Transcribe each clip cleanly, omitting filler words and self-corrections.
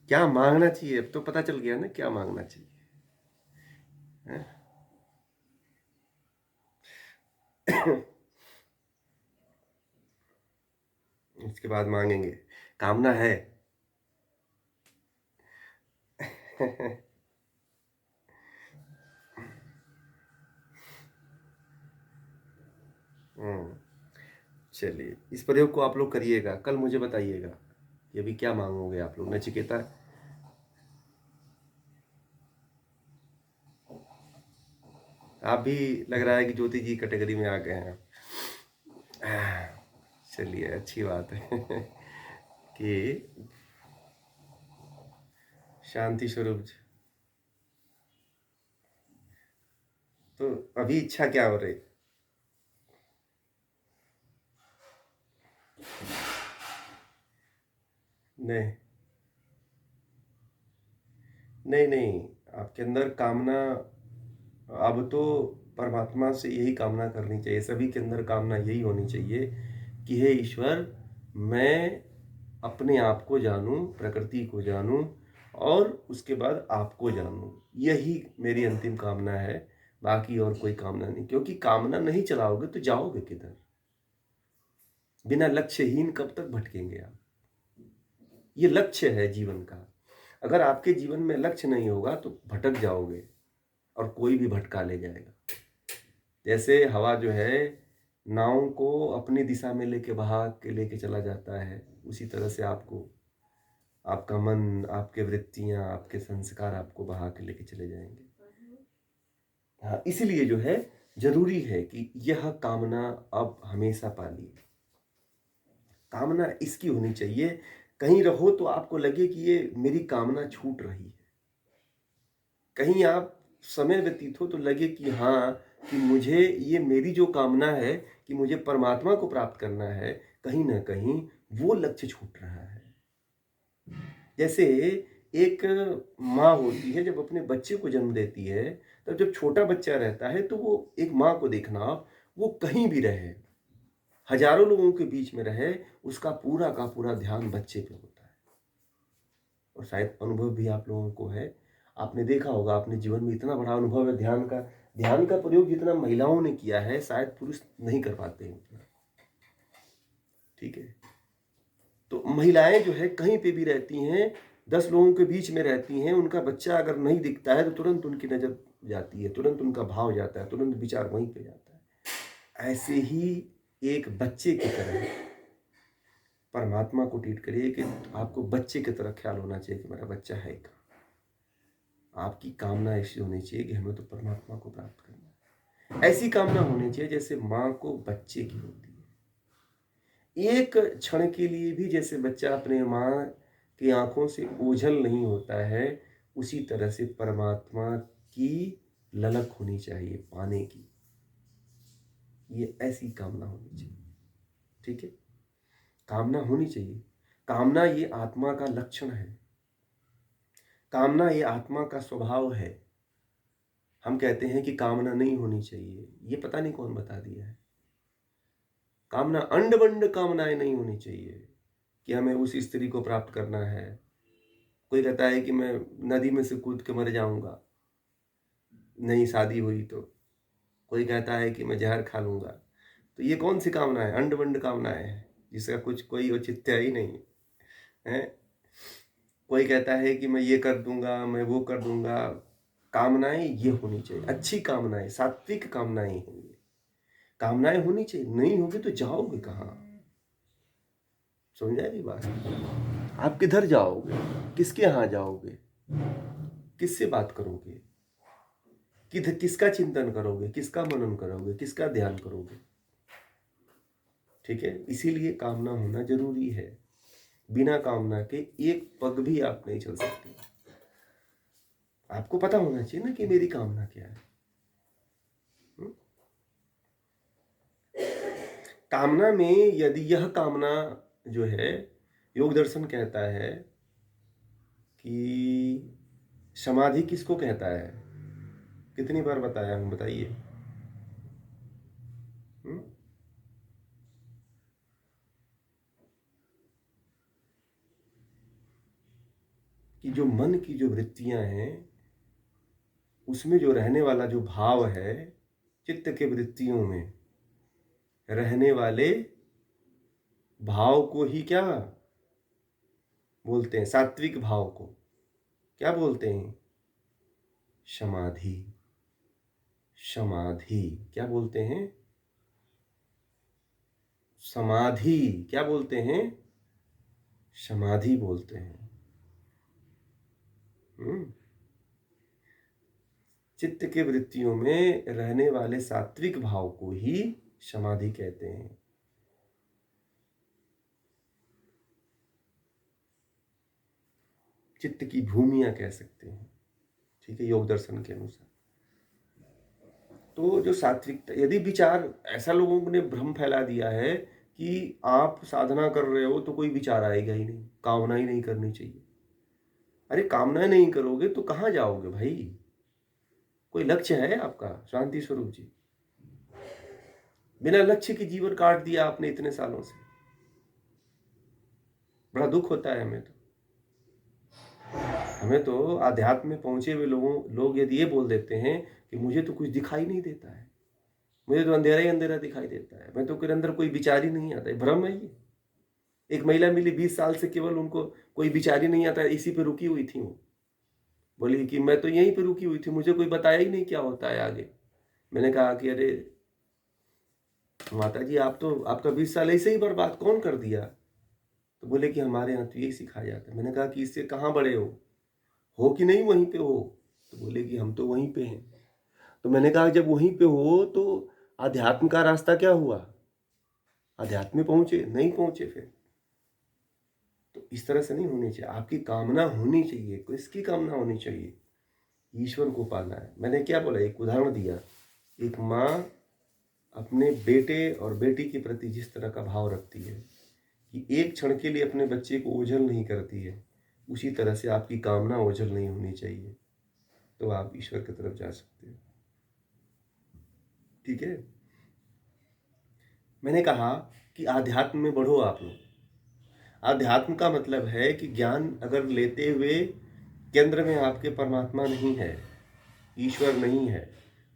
क्या मांगना चाहिए, अब तो पता चल गया ना क्या मांगना चाहिए, हैं? इसके बाद मांगेंगे, कामना है। हम्म, चलिए इस प्रयोग को आप लोग करिएगा, कल मुझे बताइएगा कि अभी क्या मांगोगे आप लोग। नचिकेता, आप भी लग रहा है कि ज्योति जी कैटेगरी में आ गए हैं। चलिए अच्छी बात है कि शांति स्वरूप। तो अभी इच्छा क्या हो रही? नहीं, नहीं, नहीं, आपके अंदर कामना, अब तो परमात्मा से यही कामना करनी चाहिए, सभी के अंदर कामना यही होनी चाहिए कि हे ईश्वर, मैं अपने आप को जानूं, प्रकृति को जानूं और उसके बाद आपको जानूं। यही मेरी अंतिम कामना है, बाकी और कोई कामना नहीं। क्योंकि कामना नहीं चलाओगे तो जाओगे किधर? बिना लक्ष्यहीन कब तक भटकेंगे आप? ये लक्ष्य है जीवन का। अगर आपके जीवन में लक्ष्य नहीं होगा तो भटक जाओगे और कोई भी भटका ले जाएगा। जैसे हवा जो है नाव को अपनी दिशा में लेके बहा के लेके चला जाता है, उसी तरह से आपको आपका मन, आपके वृत्तियां, आपके संस्कार आपको बहा के लेके चले जाएंगे। हाँ, इसीलिए जो है जरूरी है कि यह कामना अब हमेशा पालिए। कामना इसकी होनी चाहिए, कहीं रहो तो आपको लगे कि ये मेरी कामना छूट रही है। कहीं आप समय व्यतीत हो तो लगे कि हाँ, कि मुझे ये मेरी जो कामना है कि मुझे परमात्मा को प्राप्त करना है, कहीं ना कहीं वो लक्ष्य छूट रहा है। जैसे एक माँ होती है, जब अपने बच्चे को जन्म देती है, तब जब छोटा बच्चा रहता है तो वो एक माँ को देखना, वो कहीं भी रहे, हजारों लोगों के बीच में रहे, उसका पूरा का पूरा ध्यान बच्चे पे होता है। और शायद अनुभव भी आप लोगों को है, आपने देखा होगा, अपने जीवन में इतना बड़ा अनुभव है ध्यान का। ध्यान का प्रयोग जितना महिलाओं ने किया है शायद पुरुष नहीं कर पाते हैं उतना। ठीक है, तो महिलाएं जो है कहीं पे भी रहती हैं, 10 लोगों के बीच में रहती हैं, उनका बच्चा अगर नहीं दिखता है तो तुरंत उनकी नजर जाती है, तुरंत उनका भाव जाता है, तुरंत विचार वहीं पे जाता है। ऐसे ही एक बच्चे की तरह परमात्मा को ट्रीट करिए कि आपको बच्चे की तरह ख्याल होना चाहिए कि मेरा बच्चा है कहाँ। आपकी कामना ऐसी होनी चाहिए कि हमें तो परमात्मा को प्राप्त करना है। ऐसी कामना होनी चाहिए जैसे माँ को बच्चे की होती है। एक क्षण के लिए भी जैसे बच्चा अपने माँ की आंखों से ओझल नहीं होता है, उसी तरह से परमात्मा की ललक होनी चाहिए पाने की। ये ऐसी कामना होनी चाहिए। ठीक है, कामना होनी चाहिए। कामना ये आत्मा का लक्षण है, कामना ये आत्मा का स्वभाव है। हम कहते हैं कि कामना नहीं होनी चाहिए, ये पता नहीं कौन बता दिया है। कामना अंड बंड कामनाएं नहीं होनी चाहिए कि हमें उस स्त्री को प्राप्त करना है। कोई कहता है कि मैं नदी में से कूद के मर जाऊंगा नहीं शादी हुई तो, कोई कहता है कि मैं जहर खा लूंगा। तो ये कौन सी कामना है? अंड बंड कामनाएं हैं जिसका कुछ कोई औचित्य ही नहीं है। कोई कहता है कि मैं ये कर दूंगा, मैं वो कर दूंगा। कामनाएं ये होनी चाहिए, अच्छी कामनाएं, सात्विक कामनाएं होंगी। कामनाएं होनी चाहिए, नहीं होगी तो जाओगे कहाँ? समझ आएगी बात? आप किधर जाओगे? किसके यहाँ जाओगे? किससे बात करोगे? किसका चिंतन करोगे? किसका मनन करोगे? किसका ध्यान करोगे? ठीक है, इसीलिए कामना होना जरूरी है। बिना कामना के एक पग भी आप नहीं चल सकते। आपको पता होना चाहिए ना कि मेरी कामना क्या है। हुँ? कामना में यदि यह कामना जो है, योग दर्शन कहता है कि समाधि किसको कहता है? कितनी बार बताया हूं, बताइए। हुँ? कि जो मन की जो वृत्तियां हैं, उसमें जो रहने वाला जो भाव है, चित्त के वृत्तियों में रहने वाले भाव को ही क्या बोलते हैं? सात्विक भाव को क्या बोलते हैं? समाधि। समाधि क्या बोलते हैं? समाधि क्या बोलते हैं? समाधि बोलते हैं। चित्त के वृत्तियों में रहने वाले सात्विक भाव को ही समाधि कहते हैं। चित्त की भूमियां कह सकते हैं, ठीक है, योग दर्शन के अनुसार। तो जो सात्विकता, यदि विचार, ऐसा लोगों ने भ्रम फैला दिया है कि आप साधना कर रहे हो तो कोई विचार आएगा ही नहीं, कामना ही नहीं करनी चाहिए। अरे कामना नहीं करोगे तो कहाँ जाओगे भाई? कोई लक्ष्य है आपका? शांति स्वरूप जी, बिना लक्ष्य के जीवन काट दिया आपने इतने सालों से। बड़ा दुख होता है हमें तो आध्यात्म में पहुंचे हुए लोग यदि ये बोल देते हैं कि मुझे तो कुछ दिखाई नहीं देता है, मुझे तो अंधेरा ही अंधेरा दिखाई देता है, मैं तो मेरे अंदर कोई विचार ही नहीं आता है, भ्रम है ये। एक महिला मिली 20 साल से, केवल उनको कोई विचार ही नहीं आता, इसी पे रुकी हुई थी वो। बोली कि मैं तो यहीं पे रुकी हुई थी, मुझे कोई बताया ही नहीं क्या होता है आगे। मैंने कहा कि अरे माता जी, आप तो, आपका 20 साल ऐसे ही बर्बाद कौन कर दिया? तो बोले कि हमारे यहाँ तो यही सिखाया जाता है। मैंने कहा कि इससे कहाँ बड़े हो कि नहीं वहीं पे हो? तो बोले कि हम तो वहीं पे हैं। तो मैंने कहा जब वहीं पे हो तो अध्यात्म का रास्ता क्या हुआ? अध्यात्म में पहुंचे नहीं पहुंचे फिर? तो इस तरह से नहीं होनी चाहिए। आपकी कामना होनी चाहिए, किसकी कामना होनी चाहिए? ईश्वर को पाना है। मैंने क्या बोला, एक उदाहरण दिया। एक माँ अपने बेटे और बेटी के प्रति जिस तरह का भाव रखती है कि एक क्षण के लिए अपने बच्चे को ओझल नहीं करती है, उसी तरह से आपकी कामना ओझल नहीं होनी चाहिए, तो आप ईश्वर की तरफ जा सकते हो। ठीक है। मैंने कहा कि आध्यात्म में बढ़ो आप लोग। आध्यात्म का मतलब है कि ज्ञान अगर लेते हुए केंद्र में आपके परमात्मा नहीं है, ईश्वर नहीं है,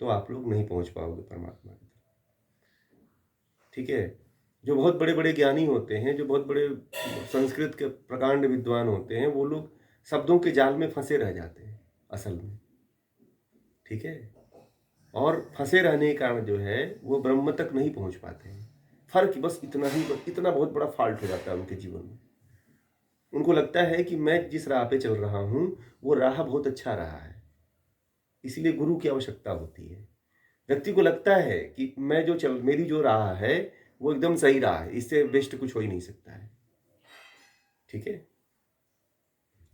तो आप लोग नहीं पहुंच पाओगे परमात्मा की तरफ। ठीक है। जो बहुत बड़े बड़े ज्ञानी होते हैं, जो बहुत बड़े संस्कृत के प्रकांड विद्वान होते हैं, वो लोग शब्दों के जाल में फंसे रह जाते हैं असल में। ठीक है। और फंसे रहने के कारण जो है वो ब्रह्म तक नहीं पहुंच पाते हैं। फर्क बस इतना ही, इतना बहुत बड़ा फॉल्ट हो जाता है उनके जीवन में। उनको लगता है कि मैं जिस राह पे चल रहा हूं वो राह बहुत अच्छा रहा है, इसीलिए गुरु की आवश्यकता होती है। व्यक्ति को लगता है कि मैं जो चल, मेरी जो राह है वो एकदम सही राह है, इससे बेस्ट कुछ हो ही नहीं सकता है। ठीक है।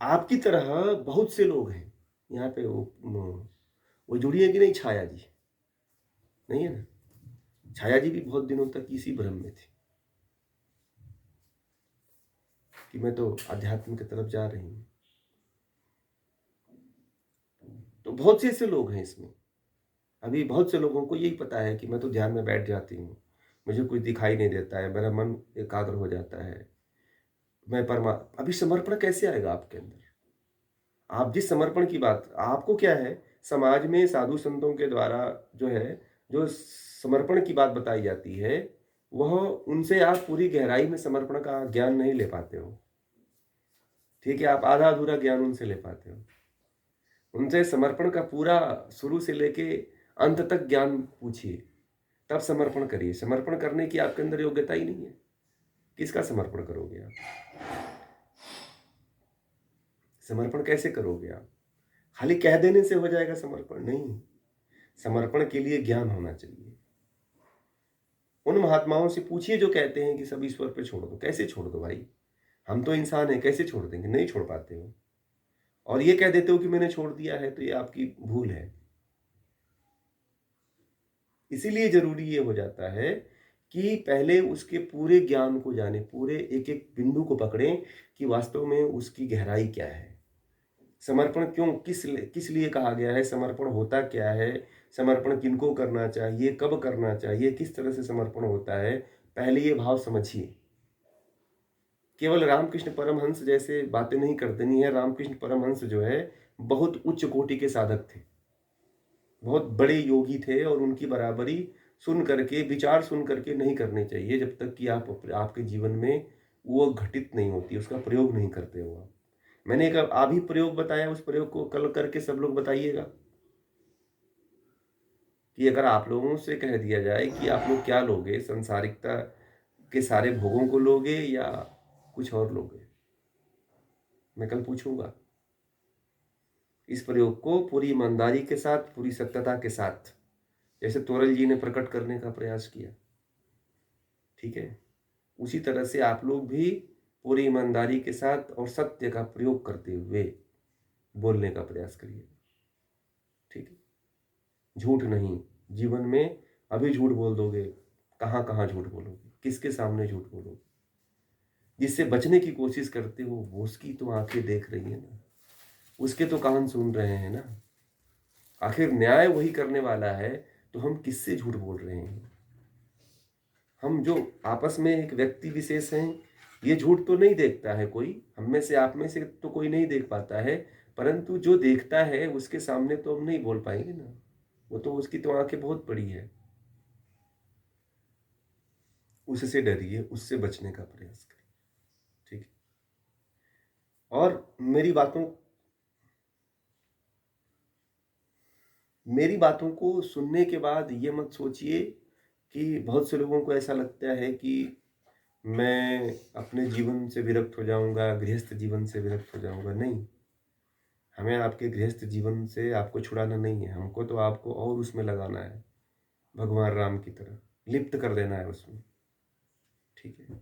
आपकी तरह बहुत से लोग हैं यहाँ पे। वो जुड़ी है कि नहीं? छाया जी नहीं है ना? छाया जी भी बहुत दिनों तक इसी भ्रम में थी कि मैं तो आध्यात्म की तरफ जा रही हूँ। तो बहुत से ऐसे लोग हैं इसमें। अभी बहुत से लोगों को यही पता है कि मैं तो ध्यान में बैठ जाती हूँ, मुझे कुछ दिखाई नहीं देता है, मेरा मन एकाग्र हो जाता है, मैं अभी समर्पण कैसे आएगा आपके अंदर? आप जिस समर्पण की बात, आपको क्या है, समाज में साधु संतों के द्वारा जो है, जो समर्पण की बात बताई जाती है, वह, उनसे आप पूरी गहराई में समर्पण का ज्ञान नहीं ले पाते हो। ठीक है। आप आधा अधूरा ज्ञान उनसे ले पाते हो। उनसे समर्पण का पूरा शुरू से लेके अंत तक ज्ञान पूछिए, तब समर्पण करिए। समर्पण करने की आपके अंदर योग्यता ही नहीं है, किसका समर्पण करोगे आप? समर्पण कैसे करोगे आप? खाली कह देने से हो जाएगा समर्पण? नहीं। समर्पण के लिए ज्ञान होना चाहिए। उन महात्माओं से पूछिए जो कहते हैं कि सब ईश्वर पे छोड़ दो। कैसे छोड़ दो भाई? हम तो इंसान हैं, कैसे छोड़ देंगे? नहीं छोड़ पाते हो। और ये कह देते हो कि मैंने छोड़ दिया है, तो ये आपकी भूल है। इसीलिए जरूरी ये हो जाता है कि पहले उसके पूरे ज्ञान को जाने, पूरे एक एक बिंदु को पकड़ें कि वास्तव में उसकी गहराई क्या है। समर्पण क्यों, किस लिए कहा गया है, समर्पण होता क्या है, समर्पण किनको करना चाहिए, कब करना चाहिए, किस तरह से समर्पण होता है, पहले ये भाव समझिए। केवल रामकृष्ण परमहंस जैसे बातें नहीं करते नहीं है। रामकृष्ण परमहंस जो है बहुत उच्च कोटि के साधक थे, बहुत बड़े योगी थे, और उनकी बराबरी सुन करके, विचार सुन करके नहीं करने चाहिए जब तक कि आपके जीवन में वो घटित नहीं होती, उसका प्रयोग नहीं करते हो आप। मैंने एक अभी प्रयोग बताया, उस प्रयोग को कल करके सब लोग बताइएगा कि अगर आप लोगों से कह दिया जाए कि आप लोग क्या लोगे, संसारिकता के सारे भोगों को लोगे या कुछ और लोगे? मैं कल पूछूंगा। इस प्रयोग को पूरी ईमानदारी के साथ, पूरी सत्यता के साथ, जैसे तोरल जी ने प्रकट करने का प्रयास किया, ठीक है, उसी तरह से आप लोग भी पूरी ईमानदारी के साथ और सत्य का प्रयोग करते हुए बोलने का प्रयास करिए, ठीक है। झूठ नहीं। जीवन में अभी झूठ बोल दोगे, कहाँ कहाँ झूठ बोलोगे, किसके सामने झूठ बोलोगे? जिससे बचने की कोशिश करते हो वो उसकी तो आंखें देख रही है ना, उसके तो कान सुन रहे हैं ना। आखिर न्याय वही करने वाला है, तो हम किससे झूठ बोल रहे हैं? हम जो आपस में एक व्यक्ति विशेष हैं, ये झूठ तो नहीं देखता है कोई, हम में से, आप में से तो कोई नहीं देख पाता है, परंतु जो देखता है उसके सामने तो हम नहीं बोल पाएंगे ना, वो तो, उसकी तो आंखें बहुत बड़ी है। उससे डरिए, उससे बचने का प्रयास करिए, ठीक है। और मेरी बातों को सुनने के बाद ये मत सोचिए कि, बहुत से लोगों को ऐसा लगता है कि मैं अपने जीवन से विरक्त हो जाऊंगा, गृहस्थ जीवन से विरक्त हो जाऊंगा। नहीं, हमें आपके गृहस्थ जीवन से आपको छुड़ाना नहीं है, हमको तो आपको और उसमें लगाना है, भगवान राम की तरह लिप्त कर देना है उसमें, ठीक है।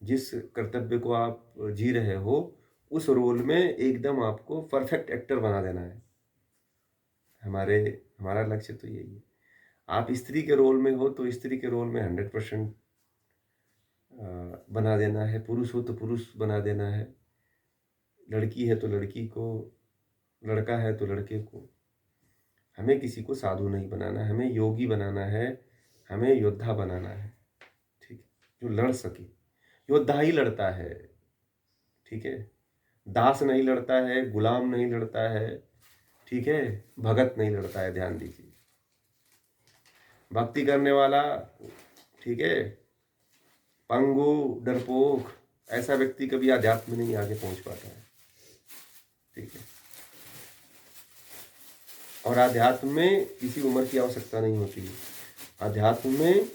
जिस कर्तव्य को आप जी रहे हो, उस रोल में एकदम आपको परफेक्ट एक्टर बना देना है। हमारे हमारा लक्ष्य तो यही है। आप स्त्री के रोल में हो तो स्त्री के रोल में 100% बना देना है, पुरुष हो तो पुरुष बना देना है, लड़की है तो लड़की को, लड़का है तो लड़के को। हमें किसी को साधु नहीं बनाना है, हमें योगी बनाना है, हमें योद्धा बनाना है, ठीक है, जो लड़ सके। योद्धा ही लड़ता है, ठीक है, दास नहीं लड़ता है, गुलाम नहीं लड़ता है, ठीक है, भगत नहीं लड़ता है, ध्यान दीजिए। भक्ति करने वाला, ठीक है, पंगु, डरपोक, ऐसा व्यक्ति कभी आध्यात्म में नहीं आगे पहुंच पाता है, ठीक है। और आध्यात्म में किसी उम्र की आवश्यकता नहीं होती है। अध्यात्म में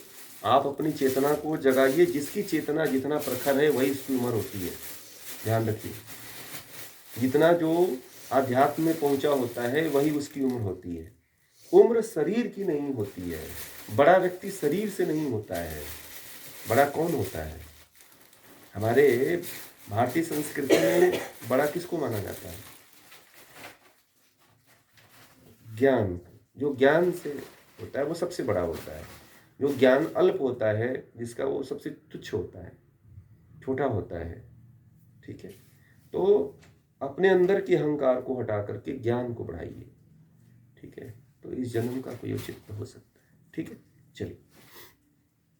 आप अपनी चेतना को जगाइए, जिसकी चेतना जितना प्रखर है वही उसकी उम्र होती है, ध्यान रखिए। जितना जो अध्यात्म में पहुंचा होता है वही उसकी उम्र होती है। उम्र शरीर की नहीं होती है। बड़ा व्यक्ति शरीर से नहीं होता है। बड़ा कौन होता है? हमारे भारतीय संस्कृति में बड़ा किसको माना जाता है? ज्ञान। जो ज्ञान से होता है वो सबसे बड़ा होता है। जो ज्ञान अल्प होता है, जिसका, वो सबसे तुच्छ होता है, छोटा होता है, ठीक है। तो अपने अंदर के अहंकार को हटा करके ज्ञान को बढ़ाइए, ठीक है। तो इस जन्म का कोई औचित्य हो सकता है, ठीक है।